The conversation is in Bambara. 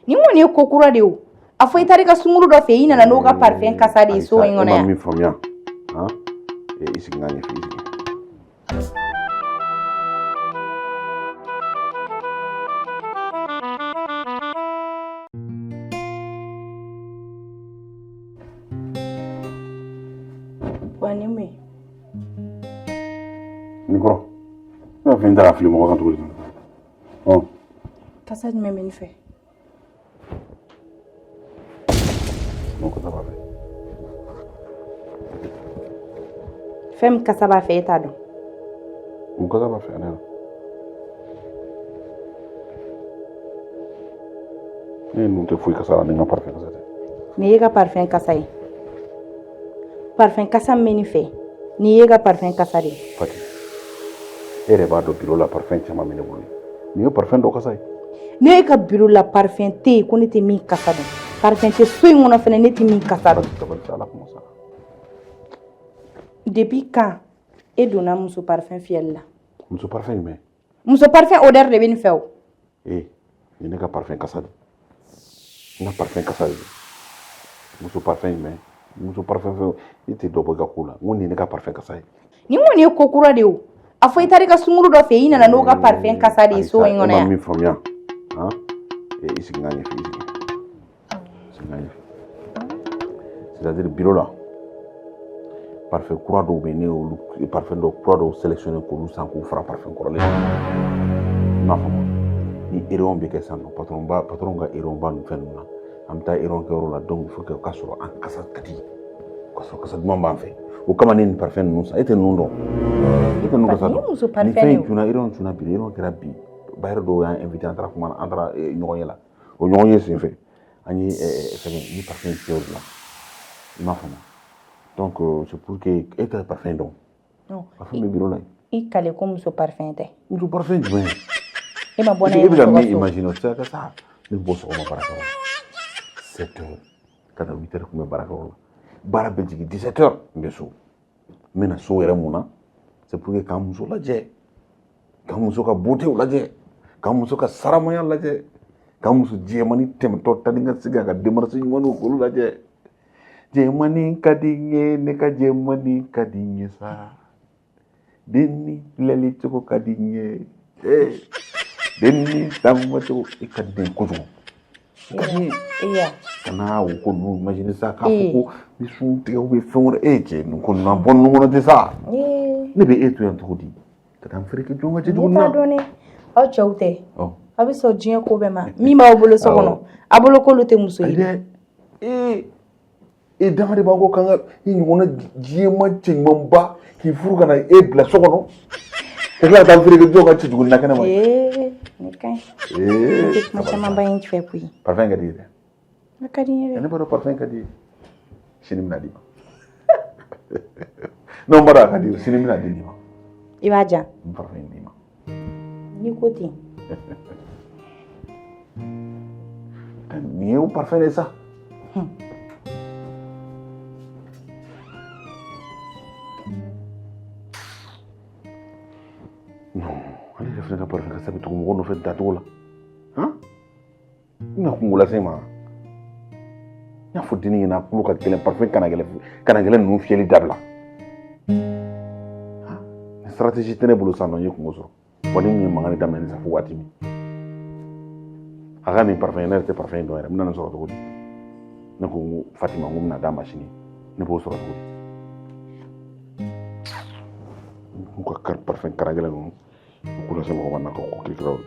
Ni mun ye ko kura de o a fɔ i taara I ka sunkuru dɔ fɛ I nana n'o ka parfum kasa de so in kɔnɔ yan min faamuya i sigi n'a ɲɛfɔ I wa ni mun ye ni kɔrɔ ne b'a fɛ n taara fili mɔgɔ kan cogo di kasa jumɛn bɛ nin fɛ mun kasa b'a fɛ fɛn min kasa b'a fɛ e t'a dɔn mun kasa b'a fɛ ne ye ninnu tɛ foyi kasa la ni n ka parfum kasa tɛ nin ye ka parfum kasa ye parfum kasa min bɛ nin fɛ nin ye ka parfum kasa de ye Fati e yɛrɛ b'a dɔn bureau la parfum caman bɛ ne bolo nin ye parfum dɔ kasa ye ne ka bureau la parfum tɛ yen ko ne tɛ min kasa dɔn parfum tɛ so in kɔnɔ fɛnɛ ne tɛ min kasa dɔn depuis quand e donna muso parfum fiyɛli la muso parfum jumɛn muso parfum odeur de bɛ nin fɛ o nin ne ka parfum kasa de n ka parfum kasa de muso parfum jumɛn muso parfum fɛn I tɛ dɔ bɔ I ka ko la n ko nin ne ka parfum kasa ye ni mun ye ko kura de o a fɔ I taara I ka sunkuru dɔ fɛ I nana n'o ka parfum kasa de so in kɔnɔ yan min faamuya I sigi n'a ɲɛfɔ I sigi n'a ɲɛfɔ c'est-à-dire bureau la parfum kura dɔw bɛ yen ne y'olu parfum dɔw kura dɔw sélectionné k'olu san k'u fara parfum kɔrɔlen i m'a faamu ni rayon bɛ kɛ sisan nɔ patron ka rayon ba ninnu fɛn ninnu na an bɛ taa rayon kɛyɔrɔ la donc il faut que o ka sɔrɔ an kasa ka di o ka sɔrɔ kasa duman b'an fɛ o kama ne nin parfum ninnu san e tɛ ninnu dɔn e tɛ ninnu kasa dɔn ni fɛn in cunna rayon cunna bi rayon kɛra bi bayɛrɛ dɔw y'an invité an taara kuma na an taara ɲɔgɔn ye la o ɲɔgɔn ye sen fɛ an ye fɛn ni parfum kɛ o la i m'a faamu donc c'est pour que e tɛ parfum dɔn parfum bɛ bureau la I kale ko muso parfum tɛ muso parfum jumɛn e ma bɔ n'a ye e bɛ ka min imaginer o tɛ se ka kɛ sa ne bɛ bɔ sɔgɔma baarakɛyɔrɔ la 7 heures ka taa 8 heures kun bɛ baarakɛyɔrɔ la baara bɛ jigin 17 heures n bɛ so n bɛ na so yɛrɛ mun na c'est pour que k'an muso lajɛ k'an muso ka beauté lajɛ k'an muso ka saramaya lajɛ k'an muso jɛmani tɛmɛtɔ tani ka segin a ka démarche ɲumanw k'olu lajɛ jɛmani ka di n ye ne ka jɛmani ka di n ye sa denni filɛli cogo ka di n ye denni taamacogo i ka di n ye kojugu kana o ko ninnu imaginer sa k'a fɔ ko ni sun tigɛw bɛ fɛn wɛrɛ cɛ nin ko ninnu a bɔ ninnu kɔnɔ tɛ sa ne bɛ e to yan cogo di ka taa n feereke jɔn ka cɛ jugu na aw cɛw tɛ a bɛ sɔn diɲɛ ko bɛɛ ma min b'aw bolo so kɔnɔ a bolo k'olu tɛ muso ye e dama de b'a ko kan ka i ɲɔgɔnna diɲɛma cɛ ɲumanba k'i furu ka na e bila so kɔnɔ ka tila ka taa n feereke jɔn ka cɛ jugu na kɛnɛ ma ne ka ɲi ne tɛ kuma caman ba in fɛ koyi parfum ka di ye dɛ a ka di n ye dɛ ne b'a dɔn parfum ka di ye sini bɛna d'i ma non n b'a dɔn a ka di ye sini bɛna di ma I b'a jan n parfum d'i ma n'i ko ten nin ye o parfum de sa non ale yɛrɛ fana ka parfum kasa bɛ tugu mɔgɔ nɔfɛ dacogo la n na kungo lase ma n y'a fɔ denni ɲɛna kulo ka gɛlɛn parfum kana gɛlɛn ninnu fiyɛli dabila ni stratégie tɛ ne bolo sisan nɔ n ye kungo sɔrɔ wa ni min ye mankan daminɛ nin sa fo waati min a ka nin parfum ne yɛrɛ tɛ parfum dɔn yɛrɛ n bɛna nin sɔrɔ cogo di ne ko n ko Fatima n ko n bɛna d'a ma sini ne b'o sɔrɔ cogo di n ka parfum kana gɛlɛn ninnu u k'u lase mɔgɔ ma na ko kiri kiraw